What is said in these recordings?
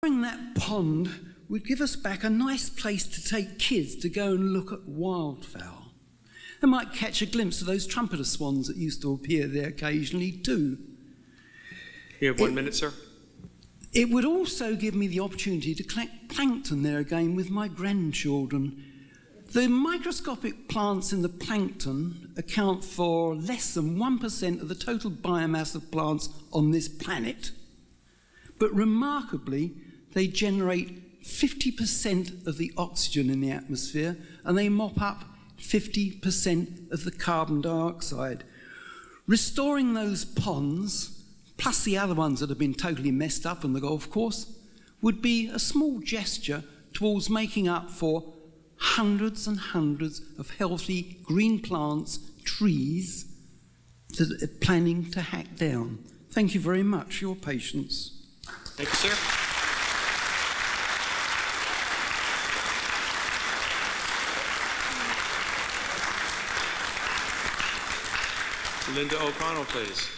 That pond would give us back a nice place to take kids to go and look at wildfowl. They might catch a glimpse of those trumpeter swans that used to appear there occasionally too. You have 1 minute, sir. It would also give me the opportunity to collect plankton there again with my grandchildren. The microscopic plants in the plankton account for less than 1% of the total biomass of plants on this planet. But remarkably, they generate 50% of the oxygen in the atmosphere, and they mop up 50% of the carbon dioxide. Restoring those ponds, plus the other ones that have been totally messed up on the golf course, would be a small gesture towards making up for hundreds and hundreds of healthy green plants, trees, that are planning to hack down. Thank you very much for your patience. Thank you, sir. Linda O'Connell, please.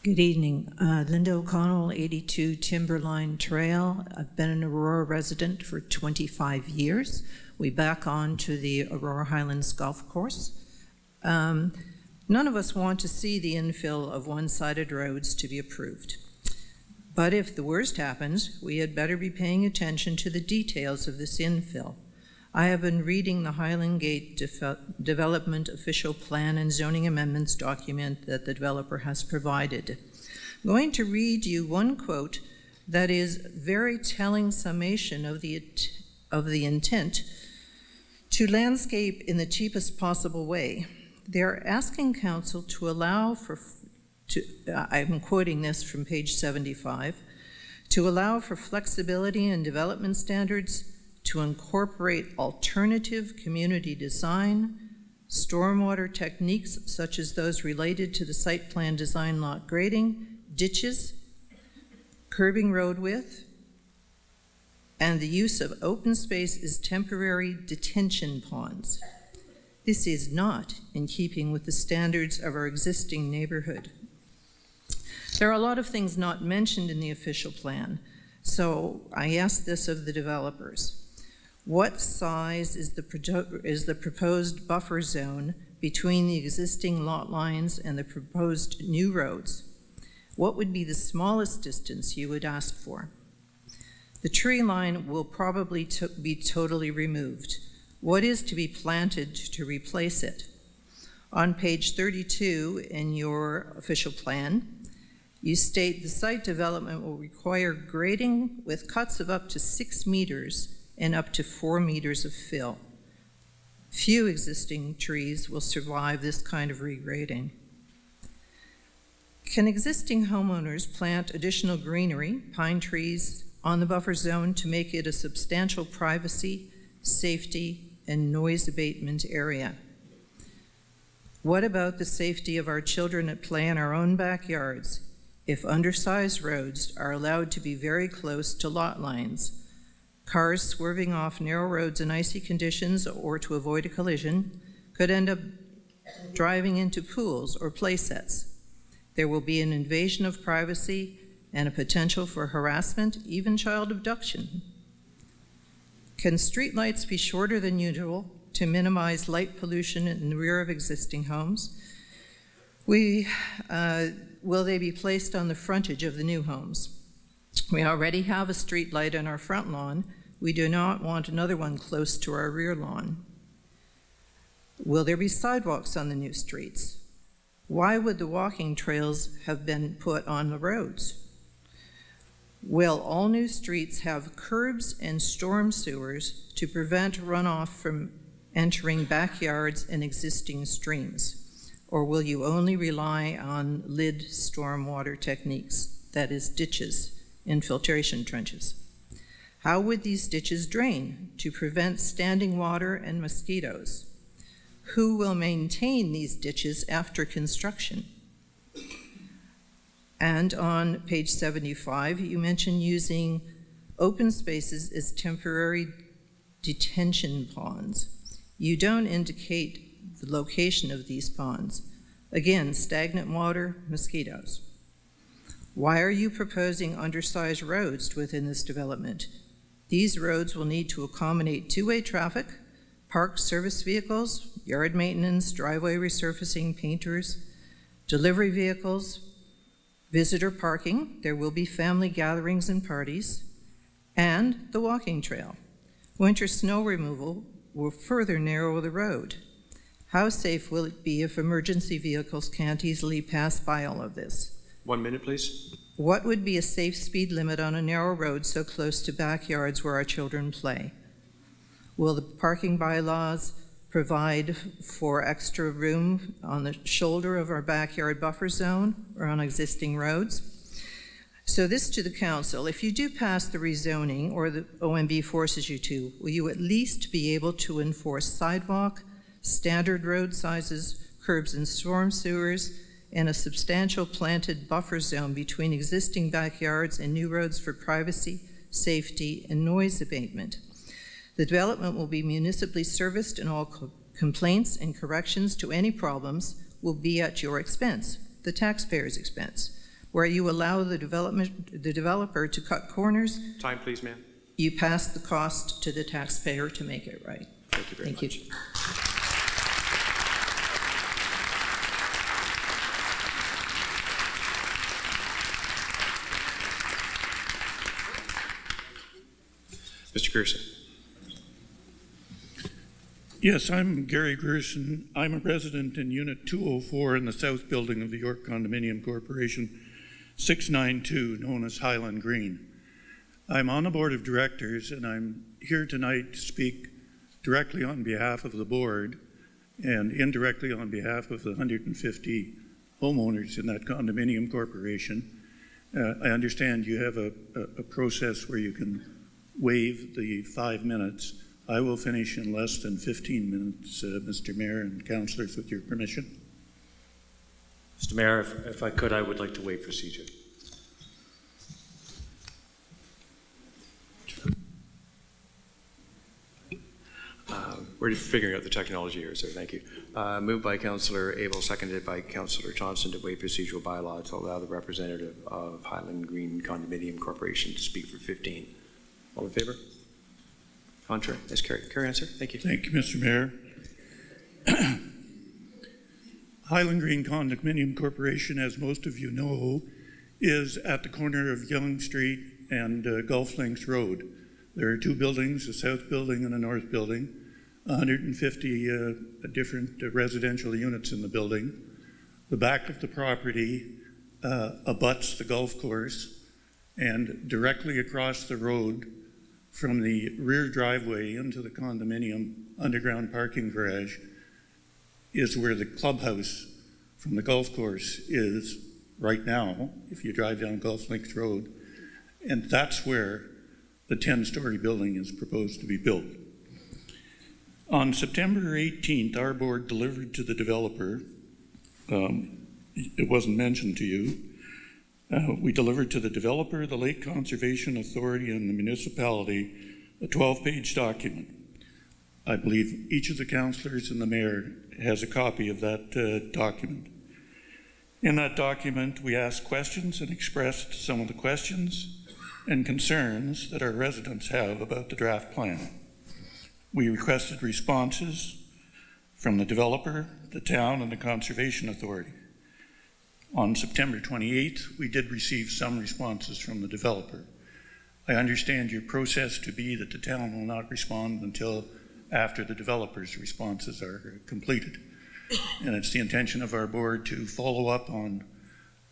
Good evening. Linda O'Connell, 82 Timberline Trail. I've been an Aurora resident for 25 years. We back on to the Aurora Highlands golf course. None of us want to see the infill of one-sided roads to be approved. But if the worst happens, we had better be paying attention to the details of this infill. I have been reading the Highland Gate Development Official Plan and Zoning Amendments document that the developer has provided. I'm going to read you one quote that is very telling summation of the intent to landscape in the cheapest possible way. They're asking council to allow I'm quoting this from page 75, to allow for flexibility in development standards, to incorporate alternative community design, stormwater techniques such as those related to the site plan design lot grading, ditches, curbing road width, and the use of open space as temporary detention ponds. This is not in keeping with the standards of our existing neighborhood. There are a lot of things not mentioned in the official plan, so I asked this of the developers. What size is the proposed buffer zone between the existing lot lines and the proposed new roads? What would be the smallest distance you would ask for? The tree line will probably be totally removed. What is to be planted to replace it? On page 32 in your official plan, you state the site development will require grading with cuts of up to 6 meters and up to 4 meters of fill. Few existing trees will survive this kind of regrading. Can existing homeowners plant additional greenery, pine trees, on the buffer zone to make it a substantial privacy, safety, and noise abatement area? What about the safety of our children at play in our own backyards if undersized roads are allowed to be very close to lot lines? Cars swerving off narrow roads in icy conditions or to avoid a collision could end up driving into pools or play sets. There will be an invasion of privacy and a potential for harassment, even child abduction. Can streetlights be shorter than usual to minimize light pollution in the rear of existing homes? Will they be placed on the frontage of the new homes? We already have a street light on our front lawn. We do not want another one close to our rear lawn. Will there be sidewalks on the new streets? Why would the walking trails have been put on the roads? Will all new streets have curbs and storm sewers to prevent runoff from entering backyards and existing streams? Or will you only rely on lid stormwater techniques, that is ditches, infiltration trenches? How would these ditches drain to prevent standing water and mosquitoes? Who will maintain these ditches after construction? And on page 75, you mentioned using open spaces as temporary detention ponds. You don't indicate the location of these ponds. Again, stagnant water, mosquitoes. Why are you proposing undersized roads within this development? These roads will need to accommodate two-way traffic, park service vehicles, yard maintenance, driveway resurfacing, painters, delivery vehicles, visitor parking. There will be family gatherings and parties, and the walking trail. Winter snow removal will further narrow the road. How safe will it be if emergency vehicles can't easily pass by all of this? 1 minute, please. What would be a safe speed limit on a narrow road so close to backyards where our children play? Will the parking bylaws provide for extra room on the shoulder of our backyard buffer zone or on existing roads? So this to the council, if you do pass the rezoning or the OMB forces you to, will you at least be able to enforce sidewalk, standard road sizes, curbs and storm sewers, and a substantial planted buffer zone between existing backyards and new roads for privacy, safety, and noise abatement? The development will be municipally serviced, and all complaints and corrections to any problems will be at your expense, the taxpayer's expense. Where you allow the developer to cut corners, Time, please, ma'am. you pass the cost to the taxpayer to make it right. Thank you very much. You. Mr. Gerson. Yes, I'm Gary Gerson. I'm a resident in Unit 204 in the South Building of the York Condominium Corporation, 692, known as Highland Green. I'm on the board of directors, and I'm here tonight to speak directly on behalf of the board and indirectly on behalf of the 150 homeowners in that condominium corporation. I understand you have a process where you can waive the 5 minutes. I will finish in less than 15 minutes, Mr. Mayor and councillors, with your permission. Mr. Mayor, if I could, I would like to waive procedure. We're figuring out the technology here, sir. Thank you. Moved by Councillor Abel, seconded by Councillor Johnson to waive procedural bylaw to allow the representative of Highland Green Condominium Corporation to speak for 15. All in favor? Contrary? Yes, carry on, sir. Thank you. Thank you, Mr. Mayor. Highland Green Condominium Corporation, as most of you know, is at the corner of Yonge Street and Gulf Links Road. There are two buildings, a south building and a north building, 150 different residential units in the building. The back of the property abuts the golf course, and directly across the road from the rear driveway into the condominium underground parking garage is where the clubhouse from the golf course is right now, if you drive down Gulf Links Road, and that's where the 10-story building is proposed to be built. On September 18th, our board delivered to the developer, it wasn't mentioned to you, we delivered to the developer, the Lake Conservation Authority, and the municipality a 12-page document. I believe each of the councillors and the mayor has a copy of that document. In that document, we asked questions and expressed some of the questions and concerns that our residents have about the draft plan. We requested responses from the developer, the town, and the Conservation Authority. On September 28th, we did receive some responses from the developer. I understand your process to be that the town will not respond until after the developer's responses are completed. And it's the intention of our board to follow up on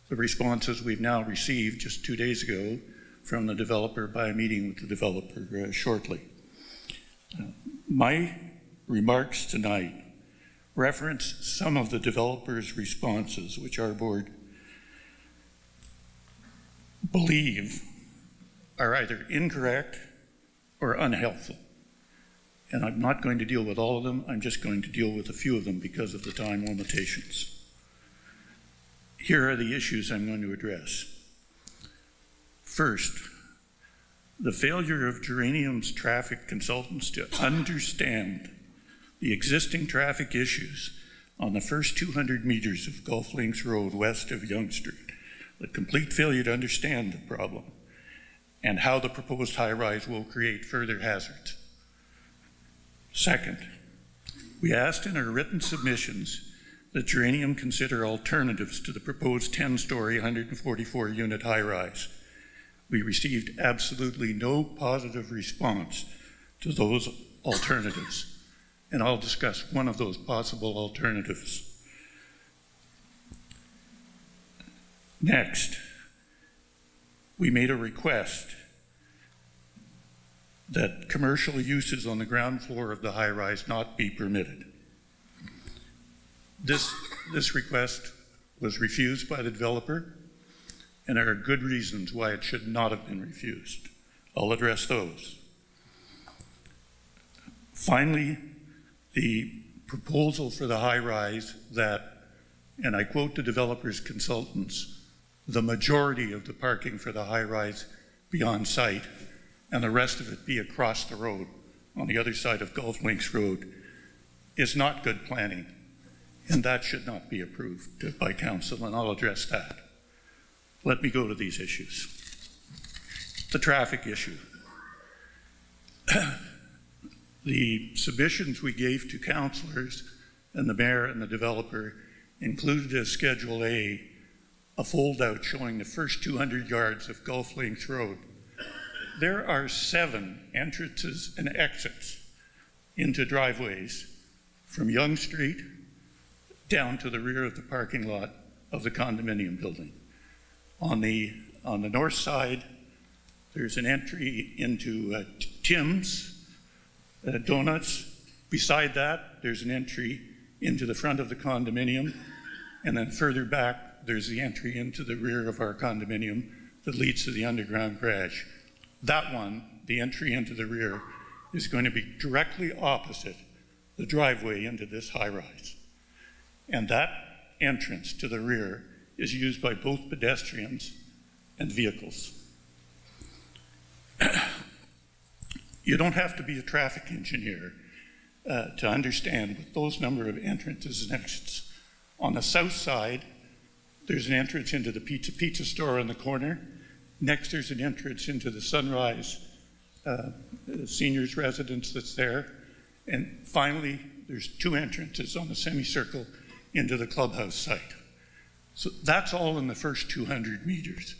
the responses we've now received just 2 days ago from the developer by a meeting with the developer shortly. My remarks tonight reference some of the developer's responses, which our board believe are either incorrect or unhelpful. And I'm not going to deal with all of them, I'm just going to deal with a few of them because of the time limitations. Here are the issues I'm going to address. First, the failure of Geranium's traffic consultants to understand the existing traffic issues on the first 200 meters of Gulf Links Road west of Yonge Street. The complete failure to understand the problem and how the proposed high-rise will create further hazards. Second, we asked in our written submissions that Geranium consider alternatives to the proposed 10-story, 144-unit high-rise. We received absolutely no positive response to those alternatives, and I'll discuss one of those possible alternatives. Next, we made a request that commercial uses on the ground floor of the high-rise not be permitted. This request was refused by the developer, and there are good reasons why it should not have been refused. I'll address those. Finally, the proposal for the high-rise that, and I quote the developer's consultants, the majority of the parking for the high-rise be on site and the rest of it be across the road on the other side of Gulf Links Road is not good planning, and that should not be approved by council, and I'll address that. Let me go to these issues. The traffic issue. The submissions we gave to councillors and the mayor and the developer included as Schedule A fold-out showing the first 200 yards of Gulf Links Road. There are 7 entrances and exits into driveways from Yonge Street down to the rear of the parking lot of the condominium building. On the north side, there's an entry into Tim's Donuts. Beside that, there's an entry into the front of the condominium, and then further back, there's the entry into the rear of our condominium that leads to the underground garage. That one, the entry into the rear, is going to be directly opposite the driveway into this high-rise. And that entrance to the rear is used by both pedestrians and vehicles. You don't have to be a traffic engineer to understand with those number of entrances and exits. On the south side, there's an entrance into the pizza store on the corner. Next, there's an entrance into the Sunrise seniors residence that's there. And finally, there's 2 entrances on the semicircle into the clubhouse site. So that's all in the first 200 meters.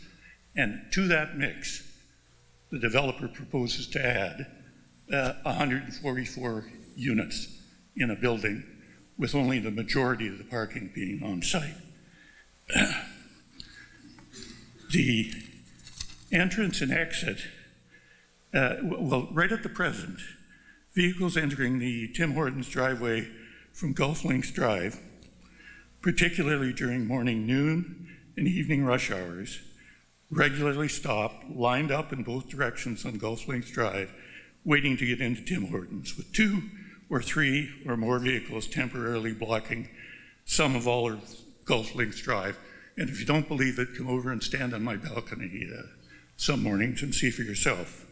And to that mix, the developer proposes to add 144 units in a building with only the majority of the parking being on site. The entrance and exit, well, right at the present, vehicles entering the Tim Hortons driveway from Gulf Links Drive, particularly during morning, noon, and evening rush hours, regularly stop, lined up in both directions on Gulf Links Drive, waiting to get into Tim Hortons, with 2 or 3 or more vehicles temporarily blocking some of all of Gulf Links Drive. And if you don't believe it, come over and stand on my balcony some mornings and see for yourself.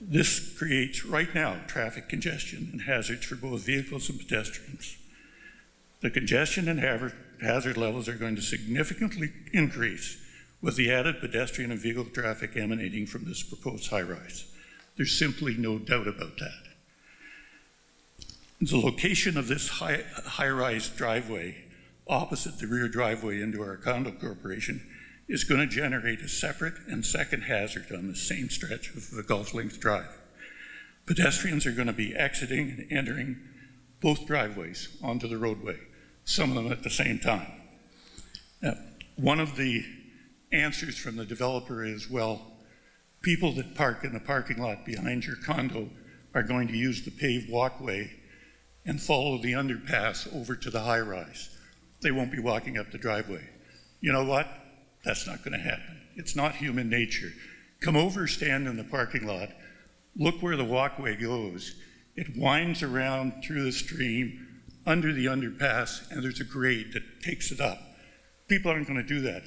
This creates, right now, traffic congestion and hazards for both vehicles and pedestrians. The congestion and hazard levels are going to significantly increase with the added pedestrian and vehicle traffic emanating from this proposed high-rise. There's simply no doubt about that. The location of this high-rise driveway opposite the rear driveway into our condo corporation is going to generate a separate and second hazard on the same stretch of the Gulf Links Drive. Pedestrians are going to be exiting and entering both driveways onto the roadway, some of them at the same time. Now, one of the answers from the developer is, well, people that park in the parking lot behind your condo are going to use the paved walkway and follow the underpass over to the high-rise. They won't be walking up the driveway. You know what? That's not going to happen. It's not human nature. Come over, stand in the parking lot, look where the walkway goes. It winds around through the stream, under the underpass, and there's a grade that takes it up. People aren't going to do that.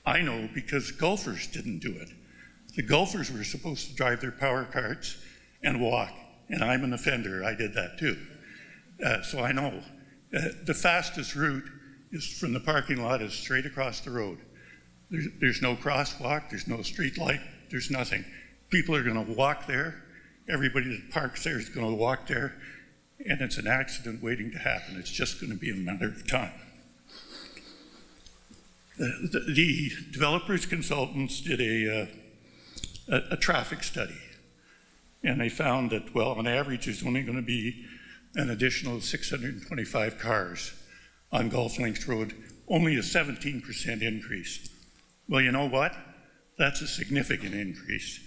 I know because golfers didn't do it. The golfers were supposed to drive their power carts and walk, and I'm an offender. I did that too. So I know. The fastest route is from the parking lot is straight across the road. There's no crosswalk, there's no street light, there's nothing. People are going to walk there. Everybody that parks there is going to walk there, and it's an accident waiting to happen. It's just going to be a matter of time. The developers consultants did a traffic study, and they found that, well, on average, there's only going to be an additional 625 cars on Golf Links Road, only a 17% increase. Well, you know what? That's a significant increase,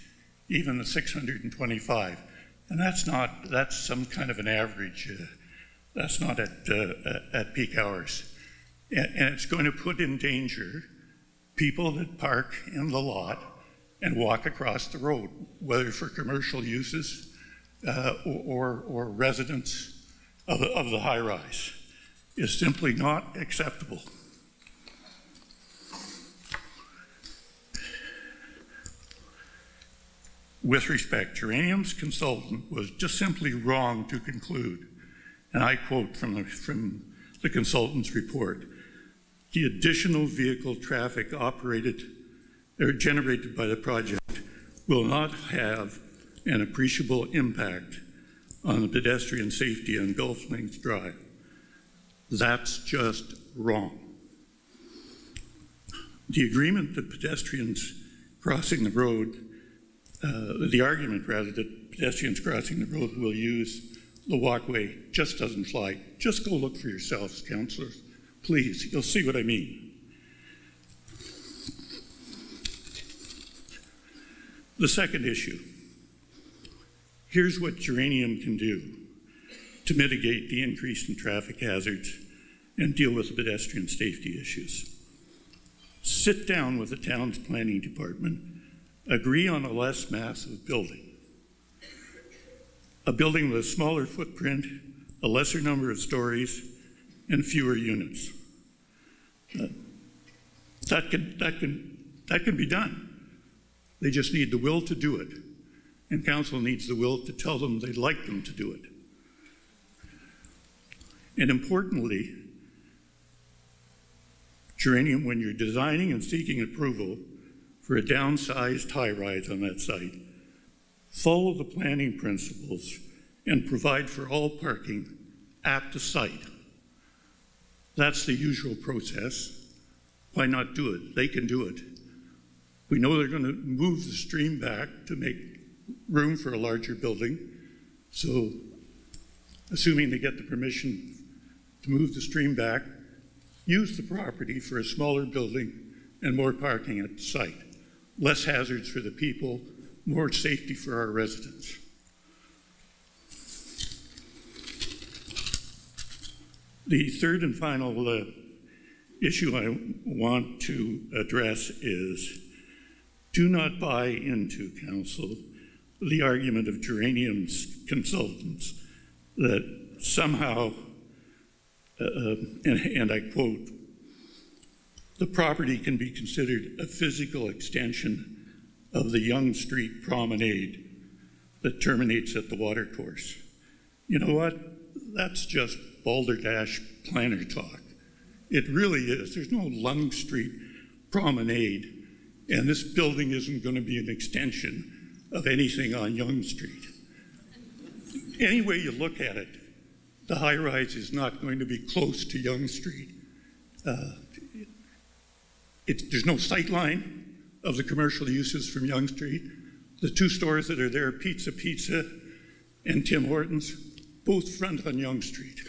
even the 625. And that's some kind of an average. That's not at peak hours. And it's going to put in danger people that park in the lot and walk across the road, whether for commercial uses or residents of the high rise. Is simply not acceptable. With respect, Geranium's consultant was just simply wrong to conclude, and I quote from the consultant's report, the additional vehicle traffic generated by the project will not have an appreciable impact on the pedestrian safety on Golf Links Drive. That's just wrong. The agreement that pedestrians crossing the road, the argument rather that pedestrians crossing the road will use the walkway just doesn't fly. Just go look for yourselves, councillors. Please, you'll see what I mean. The second issue. Here's what Geranium can do to mitigate the increase in traffic hazards and deal with the pedestrian safety issues. Sit down with the town's planning department, agree on a less massive building. A building with a smaller footprint, a lesser number of stories, and fewer units. That can be done. They just need the will to do it. And council needs the will to tell them they'd like them to do it. And importantly, Geranium, when you're designing and seeking approval for a downsized high-rise on that site, follow the planning principles and provide for all parking at the site. That's the usual process. Why not do it? They can do it. We know they're going to move the stream back to make room for a larger building. So, assuming they get the permission to move the stream back, use the property for a smaller building and more parking at the site. Less hazards for the people, more safety for our residents. The third and final issue I want to address is do not buy into, council, the argument of Geranium's consultants that somehow, and I quote, the property can be considered a physical extension of the Yonge Street promenade that terminates at the watercourse. You know what? That's just balderdash planner talk. It really is. There's no Yonge Street promenade, and this building isn't going to be an extension of anything on Yonge Street. Any way you look at it, the high-rise is not going to be close to Yonge Street. There's no sight line of the commercial uses from Yonge Street. The two stores that are there, Pizza and Tim Hortons, both front on Yonge Street.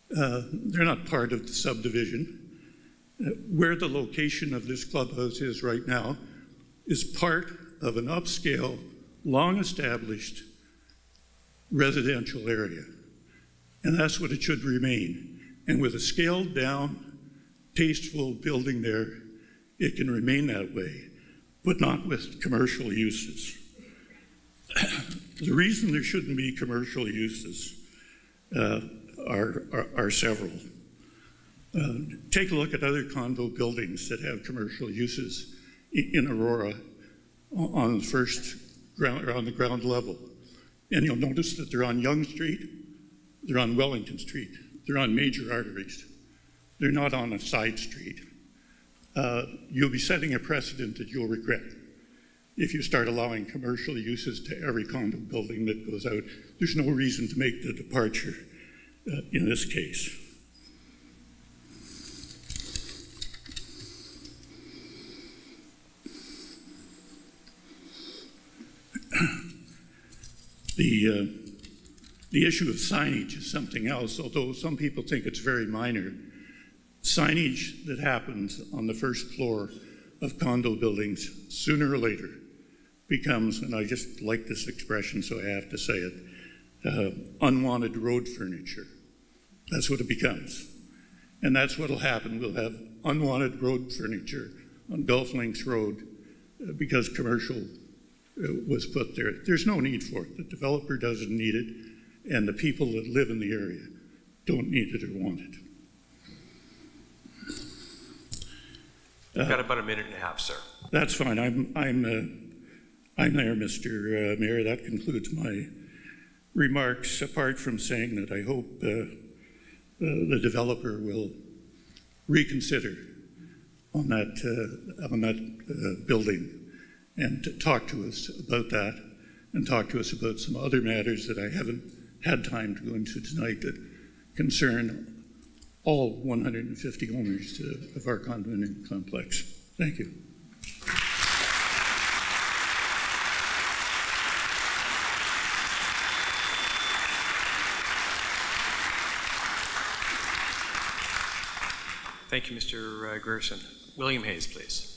They're not part of the subdivision. Where the location of this clubhouse is right now is part of an upscale, long-established residential area. And that's what it should remain. And with a scaled-down, tasteful building there, it can remain that way, but not with commercial uses. The reason there shouldn't be commercial uses are several. Take a look at other condo buildings that have commercial uses in Aurora on the ground level. And you'll notice that they're on Yonge Street, they're on Wellington Street. They're on major arteries. They're not on a side street. You'll be setting a precedent that you'll regret if you start allowing commercial uses to every condo building that goes out. There's no reason to make the departure in this case. The issue of signage is something else, although some people think it's very minor. Signage that happens on the first floor of condo buildings sooner or later becomes, and I just like this expression so I have to say it, unwanted road furniture. That's what it becomes. And that's what will happen. We'll have unwanted road furniture on Gulf Links Road because commercial was put there. There's no need for it. The developer doesn't need it, and the people that live in the area don't need it or want it. You've got about a minute and a half, sir. That's fine. I'm there, Mr. Mayor. That concludes my remarks, apart from saying that I hope the developer will reconsider on that building and to talk to us about that and talk to us about some other matters that I haven't had time to go into tonight that concern all 150 owners of our condominium complex. Thank you. Thank you, Mr. Gerson. William Hayes, please.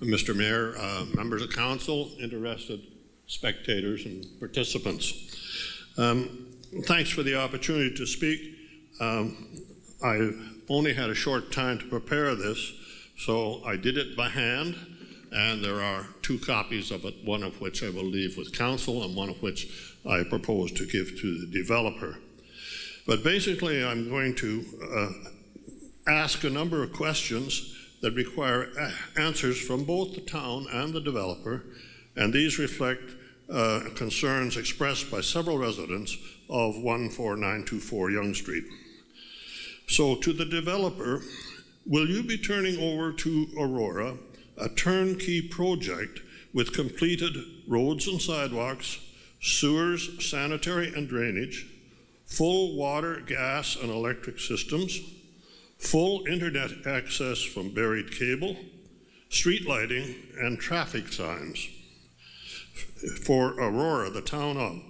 Mr. Mayor, members of council, interested spectators and participants. Thanks for the opportunity to speak. I only had a short time to prepare this, so I did it by hand, and there are 2 copies of it, one of which I will leave with council and one of which I propose to give to the developer. But basically, I'm going to ask a number of questions that require answers from both the town and the developer, and these reflect concerns expressed by several residents of 14924 Yonge Street. So to the developer, will you be turning over to Aurora a turnkey project with completed roads and sidewalks, sewers, sanitary and drainage, full water, gas and electric systems, full internet access from buried cable, street lighting, and traffic signs? For Aurora, the town of,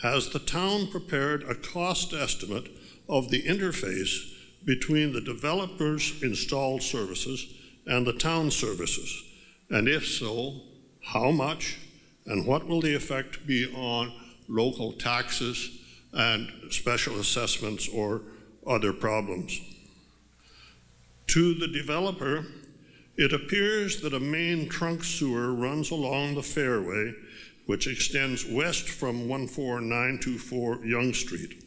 has the town prepared a cost estimate of the interface between the developer's installed services and the town services? And if so, how much, and what will the effect be on local taxes and special assessments or other problems? To the developer, it appears that a main trunk sewer runs along the fairway which extends west from 14924 Yonge Street.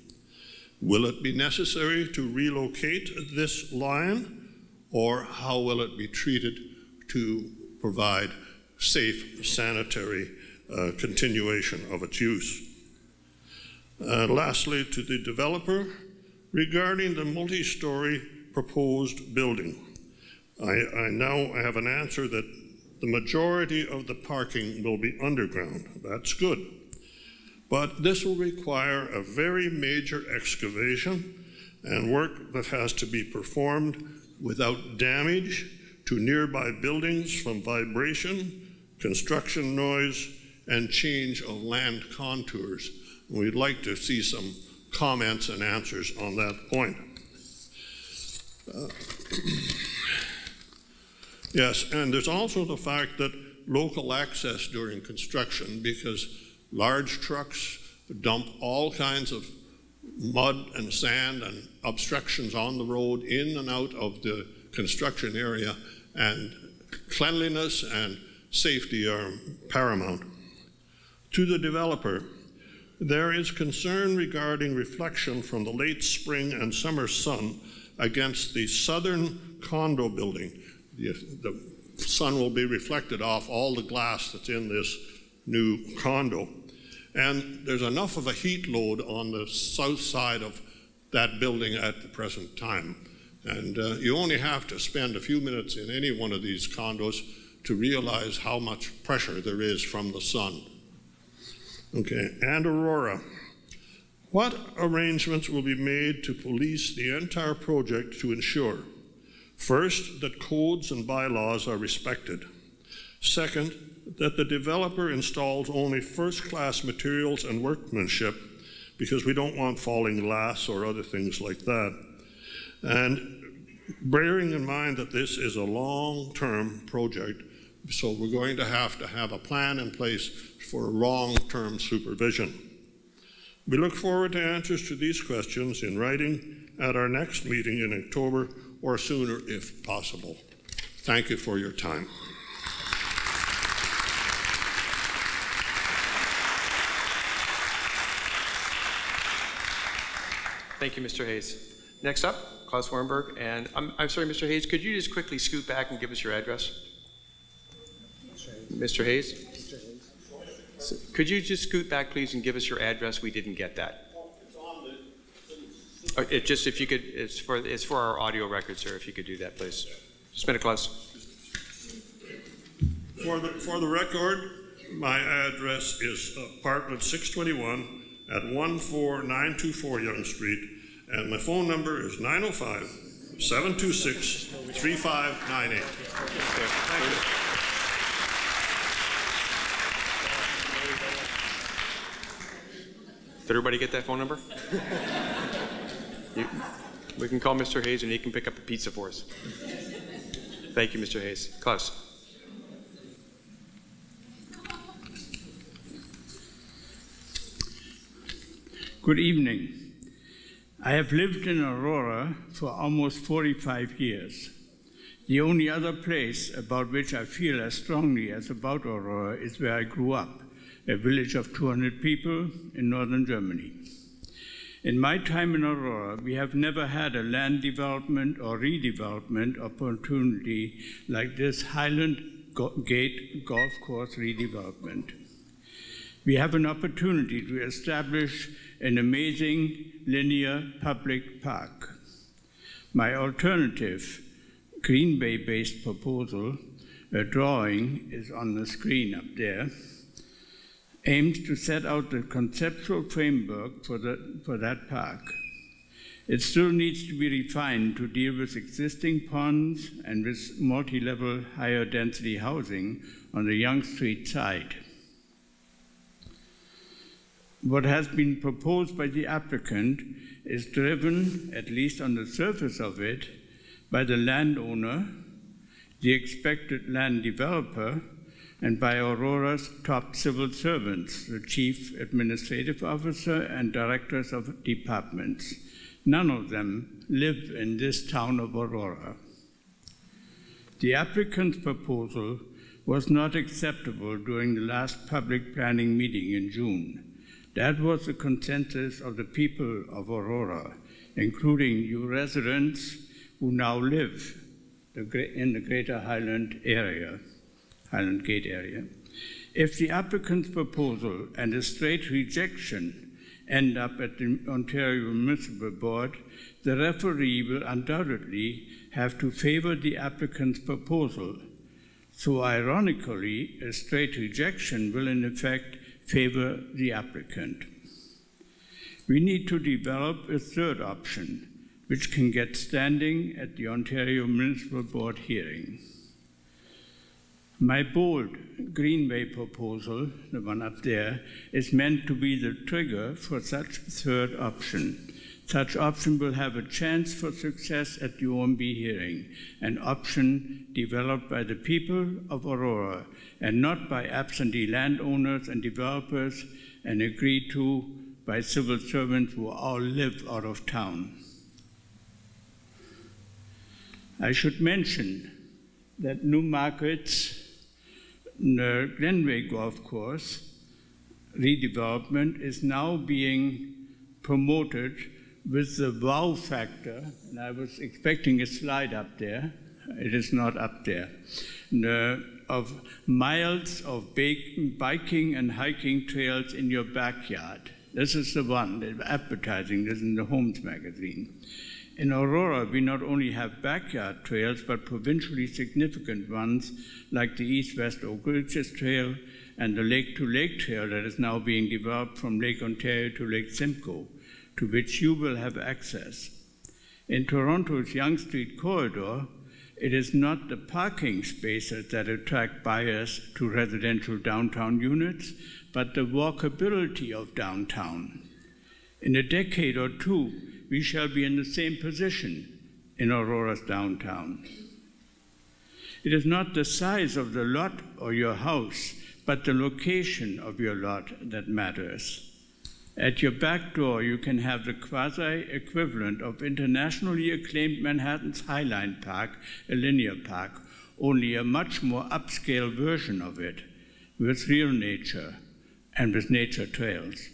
Will it be necessary to relocate this line, or how will it be treated to provide safe sanitary continuation of its use? Lastly, to the developer, regarding the multi-story proposed building, I now have an answer that the majority of the parking will be underground. That's good. But this will require a very major excavation and work that has to be performed without damage to nearby buildings from vibration, construction noise, and change of land contours. We'd like to see some comments and answers on that point. Yes, and there's also the fact that local access during construction, because large trucks dump all kinds of mud and sand and obstructions on the road in and out of the construction area, and cleanliness and safety are paramount. To the developer, There is concern regarding reflection from the late spring and summer sun against the southern condo building. The sun will be reflected off all the glass that's in this new condo. And there's enough of a heat load on the south side of that building at the present time. And you only have to spend a few minutes in any one of these condos to realize how much pressure there is from the sun. Okay, and Aurora. What arrangements will be made to police the entire project to ensure, first, that codes and bylaws are respected, second, that the developer installs only first-class materials and workmanship, because we don't want falling glass or other things like that, and bearing in mind that this is a long-term project, so we're going to have a plan in place for long-term supervision. We look forward to answers to these questions in writing at our next meeting in October or sooner if possible. Thank you for your time. Thank you, Mr. Hayes. Next up, Klaus Wernberg. And I'm sorry, Mr. Hayes, could you just quickly scoot back and give us your address? Mr. Hayes? So could you just scoot back, please, and give us your address? We didn't get that. It just, if you could, it's for our audio record, sir, if you could do that, please. Just a minute, Klaus. For the record, my address is apartment 621 at 14924 Yonge Street, and my phone number is 905-726-3598. Thank you. Did everybody get that phone number? We can call Mr. Hayes and he can pick up a pizza for us. Thank you, Mr. Hayes. Klaus. Good evening. I have lived in Aurora for almost 45 years. The only other place about which I feel as strongly as about Aurora is where I grew up, a village of 200 people in northern Germany. In my time in Aurora, we have never had a land development or redevelopment opportunity like this Highland Gate Golf Course redevelopment. We have an opportunity to establish an amazing linear public park. My alternative, Green Bay-based proposal, a drawing is on the screen up there, aims to set out the conceptual framework for that park. It still needs to be refined to deal with existing ponds and with multi-level higher density housing on the Yonge Street side. What has been proposed by the applicant is driven, at least on the surface of it, by the landowner, the expected land developer, and by Aurora's top civil servants, the chief administrative officer and directors of departments. None of them live in this town of Aurora. The applicant's proposal was not acceptable during the last public planning meeting in June. That was the consensus of the people of Aurora, including you residents who now live in the greater Highland area. Highland Gate area. If the applicant's proposal and a straight rejection end up at the Ontario Municipal Board, the referee will undoubtedly have to favor the applicant's proposal. So ironically, a straight rejection will in effect favor the applicant. We need to develop a third option, which can get standing at the Ontario Municipal Board hearing. My bold Green Bay proposal, the one up there, is meant to be the trigger for such third option. Such option will have a chance for success at the OMB hearing, an option developed by the people of Aurora and not by absentee landowners and developers and agreed to by civil servants who all live out of town. I should mention that Newmarket's Glenway Golf Course redevelopment is now being promoted with the wow factor, and I was expecting a slide up there, it is not up there, of miles of biking and hiking trails in your backyard. This is the one, the advertising, this is in the Homes magazine. In Aurora, we not only have backyard trails, but provincially significant ones like the East-West Oak Ridges Trail and the Lake-to-Lake Trail that is now being developed from Lake Ontario to Lake Simcoe, to which you will have access. In Toronto's Yonge Street corridor, it is not the parking spaces that attract buyers to residential downtown units, but the walkability of downtown. In a decade or two, we shall be in the same position in Aurora's downtown. It is not the size of the lot or your house, but the location of your lot that matters. At your back door, you can have the quasi-equivalent of internationally acclaimed Manhattan's Highland Park, a linear park, only a much more upscale version of it, with real nature and with nature trails.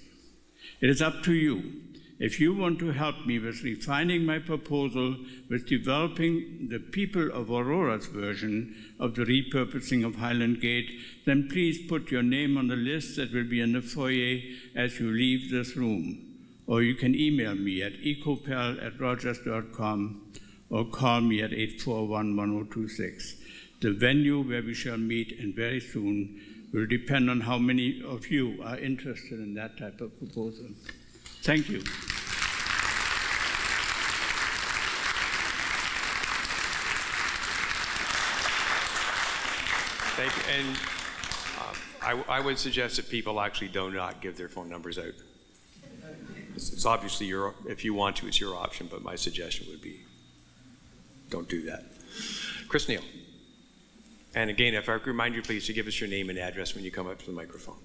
It is up to you. If you want to help me with refining my proposal, with developing the people of Aurora's version of the repurposing of Highland Gate, then please put your name on the list that will be in the foyer as you leave this room. Or you can email me at ecopel@rogers.com or call me at 841-1026. The venue where we shall meet, and very soon, will depend on how many of you are interested in that type of proposal. Thank you. Thank you. And I would suggest that people actually do not give their phone numbers out. It's obviously if you want to, it's your option, but my suggestion would be don't do that. Chris Neal. And again, if I could remind you, please, to give us your name and address when you come up to the microphone.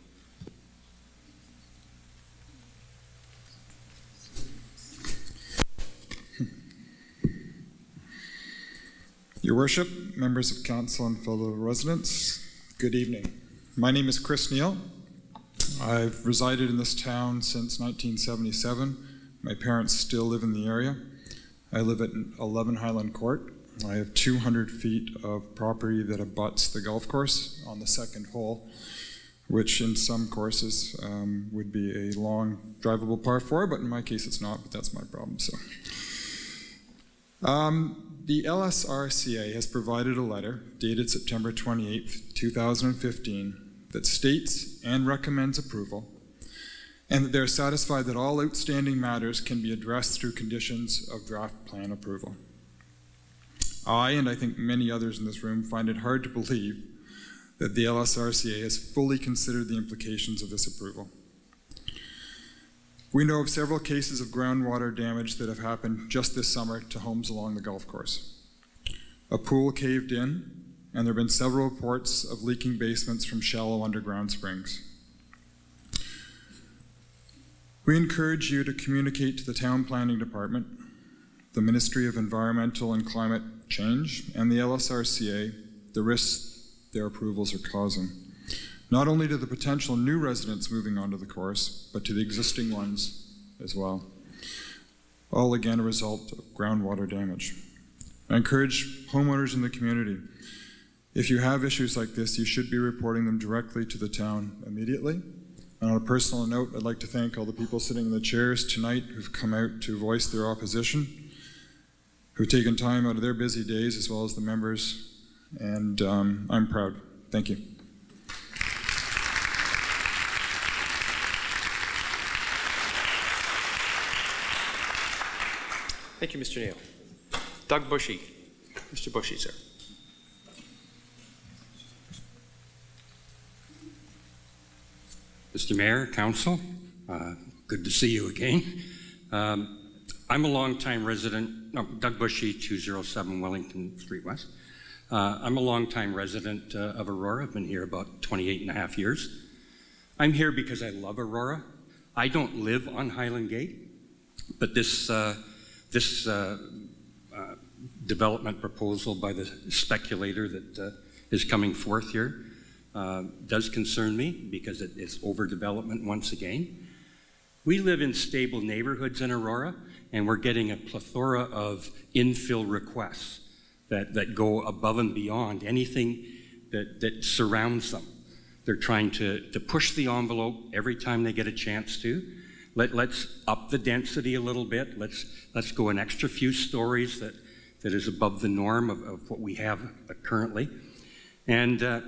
Your Worship, members of council and fellow residents, good evening. My name is Chris Neal. I've resided in this town since 1977. My parents still live in the area. I live at 11 Highland Court. I have 200 feet of property that abuts the golf course on the second hole, which in some courses would be a long drivable par 4, but in my case it's not, but that's my problem. So, the LSRCA has provided a letter dated September 28, 2015 that states and recommends approval, and that they're satisfied that all outstanding matters can be addressed through conditions of draft plan approval. I, and I think many others in this room, find it hard to believe that the LSRCA has fully considered the implications of this approval. We know of several cases of groundwater damage that have happened just this summer to homes along the golf course. A pool caved in, and there have been several reports of leaking basements from shallow underground springs. We encourage you to communicate to the Town Planning Department, the Ministry of Environmental and Climate Change, and the LSRCA the risks their approvals are causing, not only to the potential new residents moving onto the course, but to the existing ones as well. All again a result of groundwater damage. I encourage homeowners in the community, if you have issues like this, you should be reporting them directly to the town immediately. And on a personal note, I'd like to thank all the people sitting in the chairs tonight who've come out to voice their opposition, who've taken time out of their busy days, as well as the members, and I'm proud. Thank you. Thank you, Mr. Neal. Doug Bushy. Mr. Bushy, sir. Mr. Mayor, Council, good to see you again. I'm a longtime resident, Doug Bushy, 207 Wellington Street West. I'm a longtime resident of Aurora. I've been here about 28 and a half years. I'm here because I love Aurora. I don't live on Highland Gate, but this development proposal by the speculator that is coming forth here does concern me because it's overdevelopment once again. We live in stable neighborhoods in Aurora, and we're getting a plethora of infill requests that go above and beyond anything that surrounds them. They're trying to push the envelope every time they get a chance to. Let's up the density a little bit. Let's go an extra few stories that is above the norm of what we have currently. And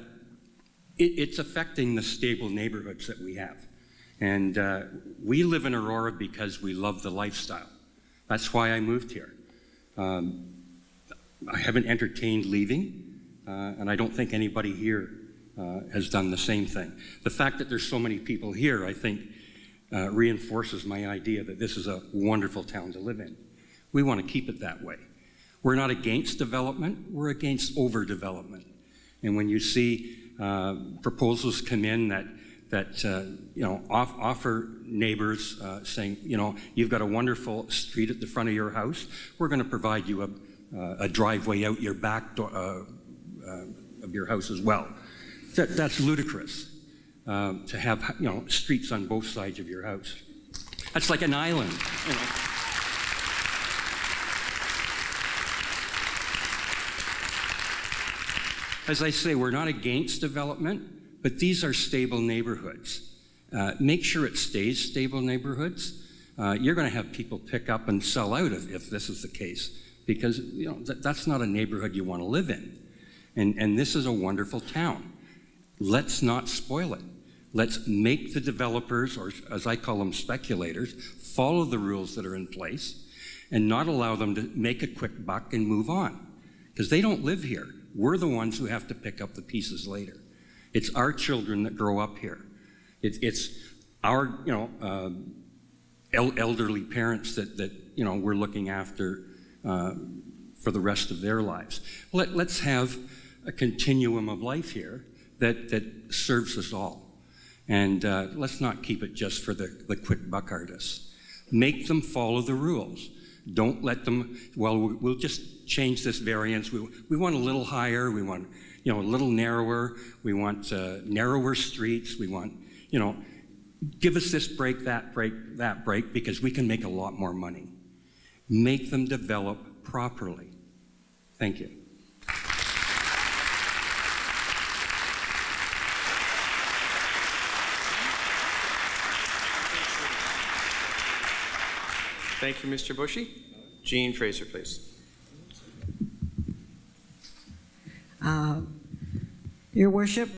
it's affecting the stable neighborhoods that we have. And we live in Aurora because we love the lifestyle. That's why I moved here. I haven't entertained leaving, and I don't think anybody here has done the same thing. The fact that there's so many people here, I think, reinforces my idea that this is a wonderful town to live in. We want to keep it that way. We're not against development, we're against overdevelopment. And when you see proposals come in that offer neighbors saying, you've got a wonderful street at the front of your house, we're going to provide you a driveway out your back door, of your house as well. That's ludicrous. To have streets on both sides of your house. That's like an island. As I say, we're not against development, but these are stable neighborhoods. Make sure it stays stable neighborhoods. You're going to have people pick up and sell out if this is the case, because that's not a neighborhood you want to live in. And this is a wonderful town. Let's not spoil it. Let's make the developers, or as I call them, speculators, follow the rules that are in place and not allow them to make a quick buck and move on. Because they don't live here. We're the ones who have to pick up the pieces later. It's our children that grow up here. It's our elderly parents that we're looking after for the rest of their lives. Let's have a continuum of life here that serves us all. And let's not keep it just for the quick buck artists. Make them follow the rules. Don't let them, we'll just change this variance. We want a little higher. We want, a little narrower. We want narrower streets. We want, give us this break, that break, because we can make a lot more money. Make them develop properly. Thank you. Thank you, Mr. Bushy. Jean Fraser, please. Your Worship,